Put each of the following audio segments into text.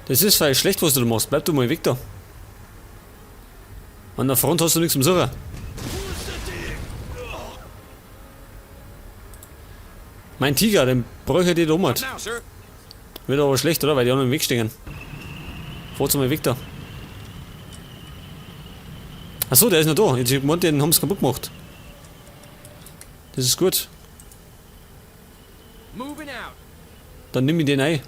Das ist vielleicht schlecht, was du da machst. Bleib du mal weg da. An der Front hast du nichts zum Suchen. Mein Tiger, den bräuchte ich da um. Wird aber schlecht, oder? Weil die anderen im Weg stehen. Fahrt's mal weg da. Achso, der ist noch da. Jetzt meinte, den haben sie kaputt gemacht. Das ist gut. Dann nimm ich den ein.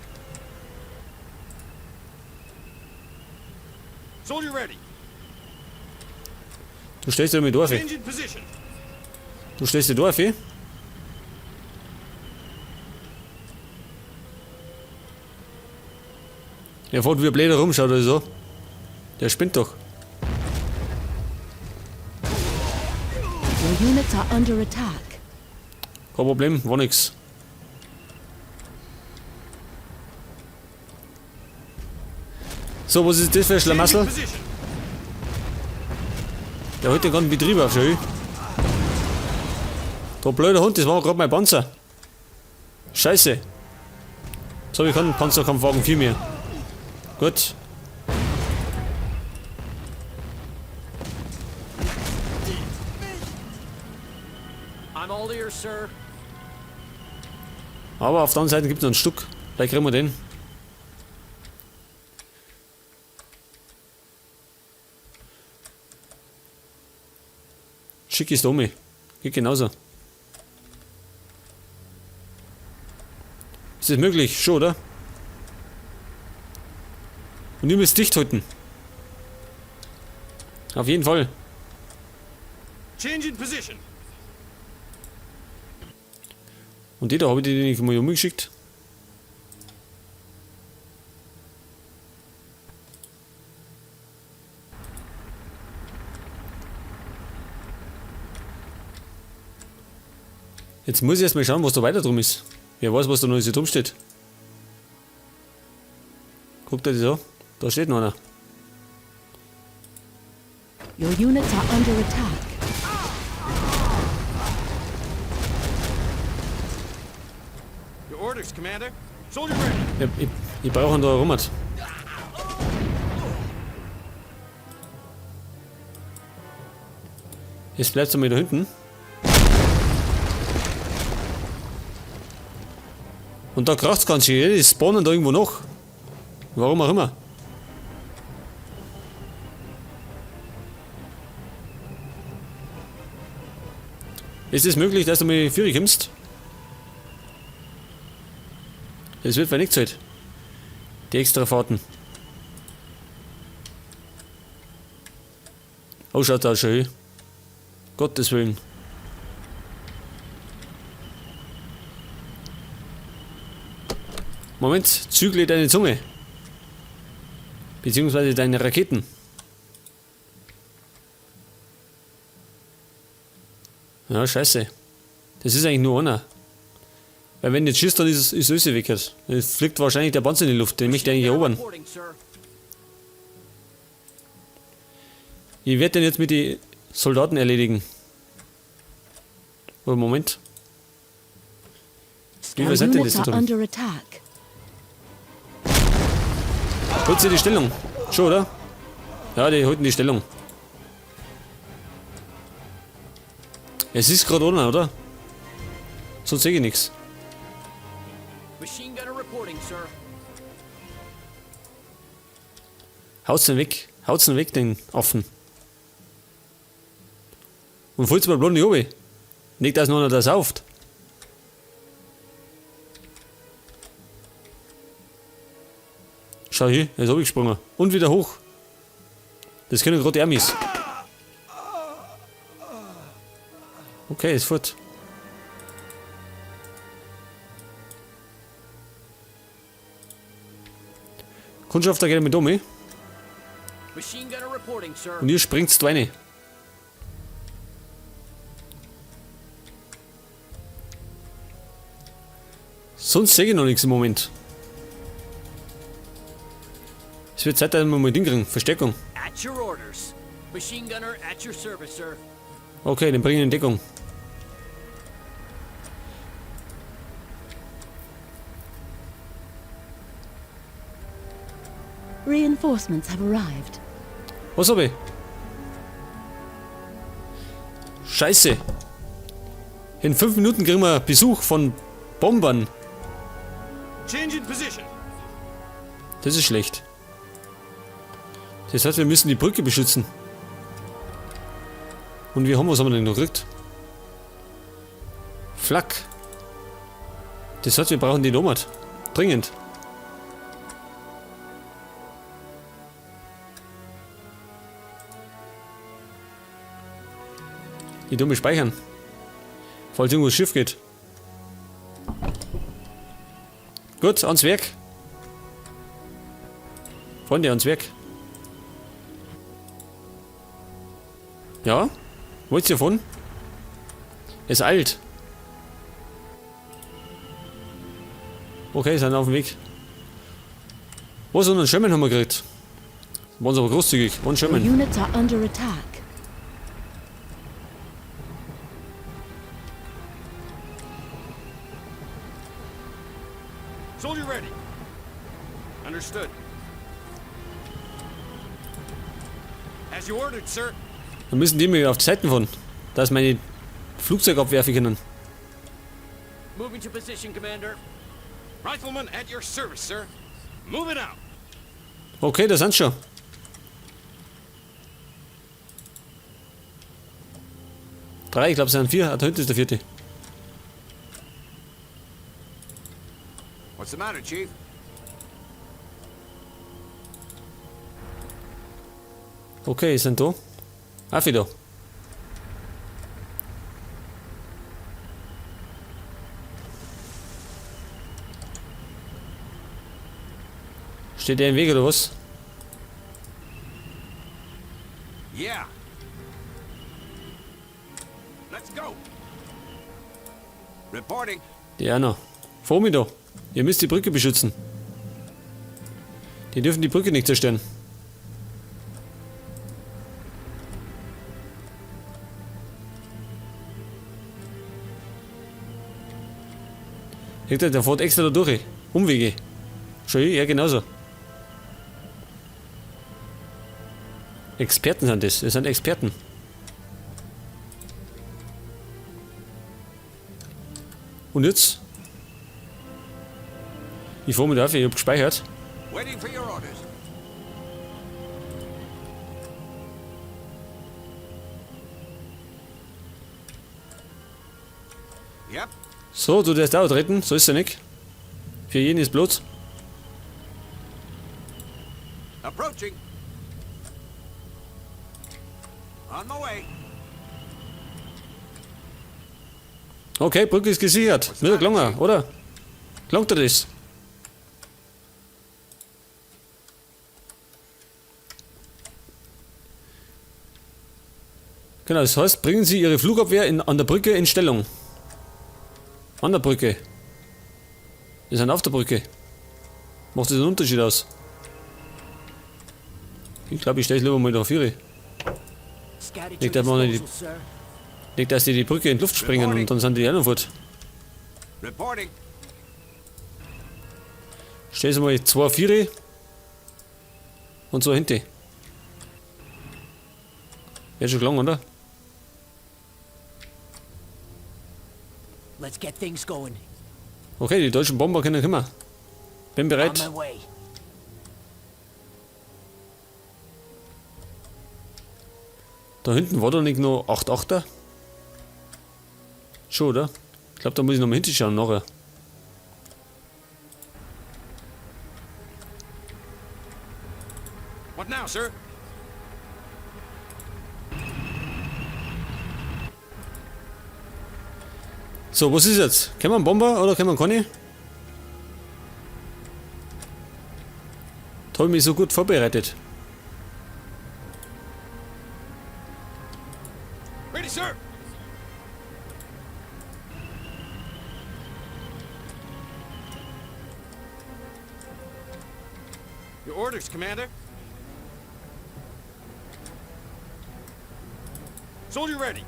Du stellst dich mit Dorf. Du stellst dich Dorf, eh? Er fährt wie ein Bläder rum, schaut er so. Der spinnt doch. Your units are under attack. Kein Problem, war nix. So, was ist das für ein Schlamassel? Der hat den ganzen Betrieb auf schon. Der blöde Hund, das war gerade mein Panzer. Scheiße. So, ich kann einen Panzerkampfwagen viel mehr. Gut. Aber auf der anderen Seite gibt es noch ein Stück. Vielleicht kriegen wir den. Schick ist um. Geht genauso. Ist das möglich? Schon, oder? Und ihr müsst dicht halten. Auf jeden Fall. Und die da habe ich die nicht mal umgeschickt. Jetzt muss ich erst mal schauen, was da weiter drum ist. Wer weiß, was da noch so drum steht. Guckt euch das an. Da steht noch einer. Your units are under attack. Your orders, Commander. Soldier ready. Ich brauche einen da rum. Jetzt bleibst du mal da hinten. Und da kracht's ganz schön, die spawnen da irgendwo noch. Warum auch immer. Ist es möglich, dass du mir Führer kommst? Das wird für nichts heute. Die extra Fahrten. Oh, schaut da schön. Gottes Willen. Moment, zügle deine Zunge. Beziehungsweise deine Raketen. Ja, scheiße. Das ist eigentlich nur einer. Weil wenn jetzt schießt, dann ist Öse weg. Dann fliegt wahrscheinlich der Panzer in die Luft. Den möchte ich eigentlich erobern. Ich werde den jetzt mit den Soldaten erledigen. Oder Moment. Wie Our weit sind denn units das da are drin? under attack. Holt sie die Stellung? Schon, oder? Ja, die halten die Stellung. Es ist gerade online, oder? Sonst sehe ich nichts. Machine gunner reporting, sir. Haut's den weg. Haut's den weg, den Affen. Und fällt's mal bloß nicht oben. Nicht, dass noch einer das sauft. Schau hier, jetzt hab ich gesprungen. Und wieder hoch. Das können gerade die Amis. Okay, ist fort. Kundschafter geht mit um, eh? Machine gunner reporting, sir. Und ihr springt's rein. Sonst sehe ich noch nichts im Moment. Es wird Zeit, dass wir mal Ding kriegen. Verstärkung. At your orders. Machine gunner at your service, sir. Okay, den bringen wir in Deckung. Reinforcements have arrived. Was hab ich? Scheiße. In 5 Minuten kriegen wir Besuch von Bombern. Change in position. Das ist schlecht. Das heißt, wir müssen die Brücke beschützen. Und was haben wir denn noch gekriegt? Flak. Das heißt, wir brauchen die Nomad. Dringend. Die dumme speichern. Falls irgendwo das Schiff geht. Gut, ans Werk. Freunde, ans Werk. Ja? Wollt ihr davon? Es eilt. Okay, sind auf dem Weg. Was, so einen Schirmen haben wir gekriegt. Waren sie aber großzügig. Einen Your Schirmen. units are under attack. Soldier ready. Understood. As you ordered, sir. Dann müssen die mir auf die Seiten fahren, dass meine Flugzeug abwerfen können. Moving to position, Commander. Rifleman at your service, sir. Move it out. Okay, da sind schon. Drei, ich glaube es sind 4. Da hinten ist der 4. What's the matter, Chief? Okay, sind da. Affi da. Steht der im Weg oder was? Yeah. Let's go. Reporting. Die einer. Vor mir da. Ihr müsst die Brücke beschützen. Die dürfen die Brücke nicht zerstören. Der fährt extra da durch. Umwege. Schau ich, ja genauso. Experten sind das. Das sind Experten. Und jetzt? Ich fahre mit auf, ich hab gespeichert. Waiting for your orders. Yep. So, du darfst auch treten, so ist er nicht. Für jeden ist Blut. Approaching. On my way. Okay, Brücke ist gesichert. Mir gelungen, oder? Gelangt dir das? Genau, das heißt, bringen Sie Ihre Flugabwehr an der Brücke in Stellung. An der Brücke. Wir sind auf der Brücke. Macht das einen Unterschied aus? Ich glaube, ich stelle es lieber mal da auf. Scout at Nicht, your dass man die- disposal, sir. Nicht, dass die Brücke in die Luft springen und dann sind die auch noch fort. Reporting. Stell sie mal 2 Viere und so hinten. Wäre schon lang, oder? Let's get things going. Okay, die deutschen Bomber können kommen. Bin On bereit. my way. Da hinten war doch nicht noch 8-8er? Schon, oder? Ich glaube, da muss ich noch mal hinschauen nachher. What now, sir? So, was ist jetzt? Können wir einen Bomber oder können wir keine? Da habe ich mich so gut vorbereitet. Ready, sir. Your orders, Commander. Soldier ready.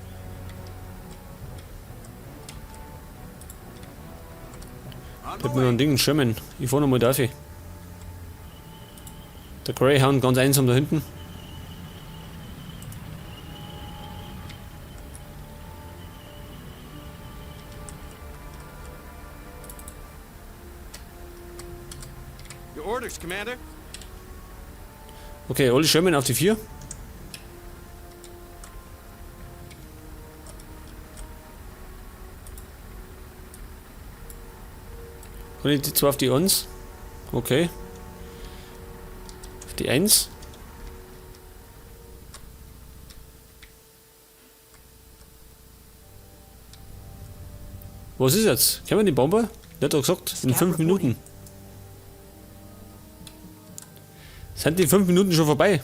On Ich my hab mir noch way. ein Ding schwimmen. Ich fahr noch mal dafür. Der Greyhound ganz einsam da hinten. Your orders, Commander. Okay, alle Schirmen auf die 4. Und die 2 auf die 1. Okay. Auf die 1. Was ist jetzt? Können wir die Bomber? Der hat doch gesagt, in 5 Minuten. Sind die 5 Minuten schon vorbei?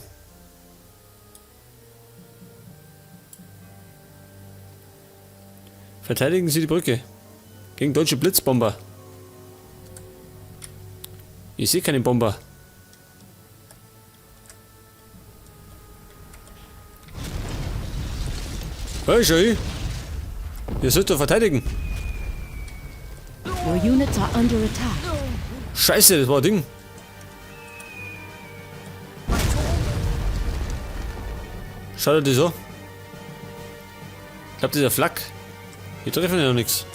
Verteidigen Sie die Brücke. Gegen deutsche Blitzbomber. Ich sehe keine Bomber. Hey, schau. Ihr sollt doch verteidigen. Your units are under attack. Scheiße, das war ein Ding. Schaut dir das an. Ich glaube, dieser Flak. Die treffen ja noch nichts.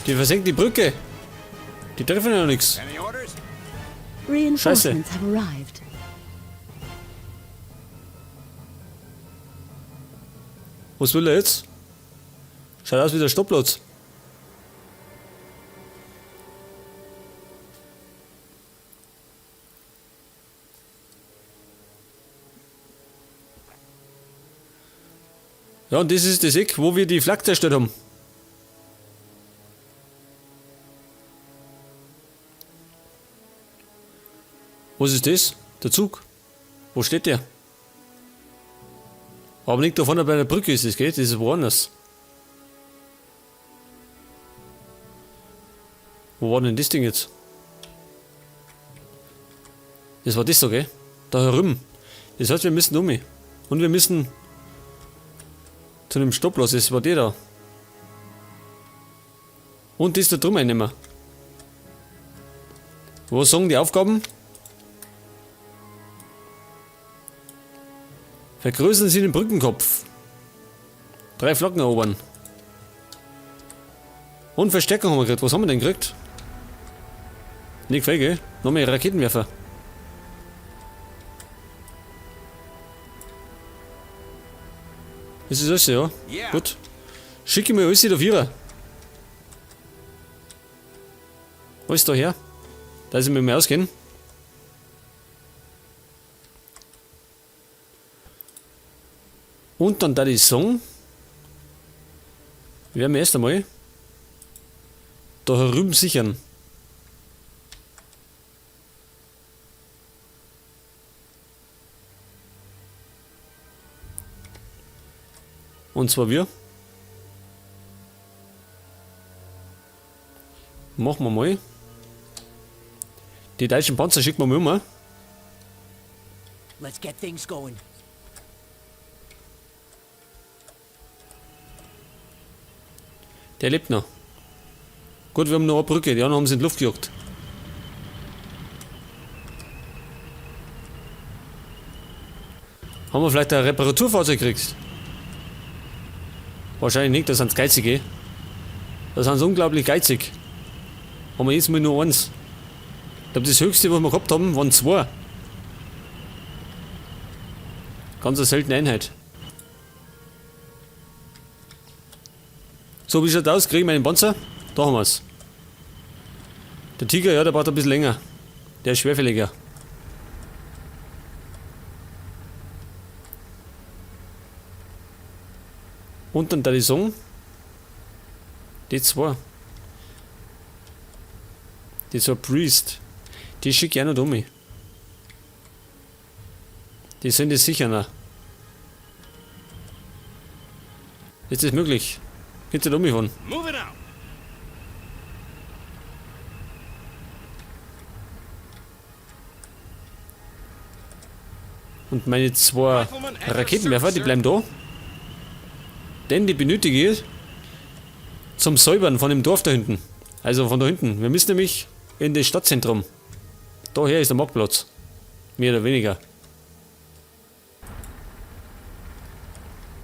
Die versenkt die Brücke. Die treffen ja noch nichts. Any orders? Reinforcements have arrived. Was will er jetzt? Schaut aus wie der Stoppplatz. Ja, und das ist das Eck, wo wir die Flak zerstört haben. Was ist das? Der Zug. Wo steht der? Aber nicht davon, bei der Brücke ist das, gell? Das ist woanders. Wo war denn das Ding jetzt? Das war das so, gell? Da herüben. Das heißt, wir müssen um. Und wir müssen zu dem Stoppplatz. Das war der da. Und das da drum einnehmen. Was sagen die Aufgaben? Vergrößern Sie den Brückenkopf. 3 Flaggen erobern. Und Verstärkung haben wir gekriegt. Was haben wir denn gekriegt? Nicht viel, gell? Noch mehr Raketenwerfer. Das ist alles, ja? Yeah. Gut. Schicke mir alles da 4er. Alles da her. Da ist mit mir ausgehen. Und dann da die Song. Wir werden erst einmal da herüben sichern. Und zwar wir. Machen wir mal. Die deutschen Panzer schicken wir mal. Let's get things going. Der lebt noch. Gut, wir haben noch eine Brücke, die anderen haben sie in die Luft gejagt. Haben wir vielleicht ein Reparaturfahrzeug gekriegt? Wahrscheinlich nicht, da sind sie geizig, Da sind sie unglaublich geizig. Haben wir jetzt mal nur eins. Ich glaube, das höchste, was wir gehabt haben, waren 2. Ganz eine seltene Einheit. So, wie schaut aus? Kriegen wir einen Panzer? Da haben wir es. Der Tiger, ja, der braucht ein bisschen länger. Der ist schwerfälliger. Und dann da die Song. Die 2. Die 2 Priest. Die schicke ich auch noch um. Die sind es sicher noch. Ist das möglich? Geht's nicht umgefahren? Move it out. Und meine 2 Raketenwerfer, die bleiben da. Denn die benötige ich zum Säubern von dem Dorf da hinten. Also von da hinten. Wir müssen nämlich in das Stadtzentrum. Daher ist der Marktplatz. Mehr oder weniger.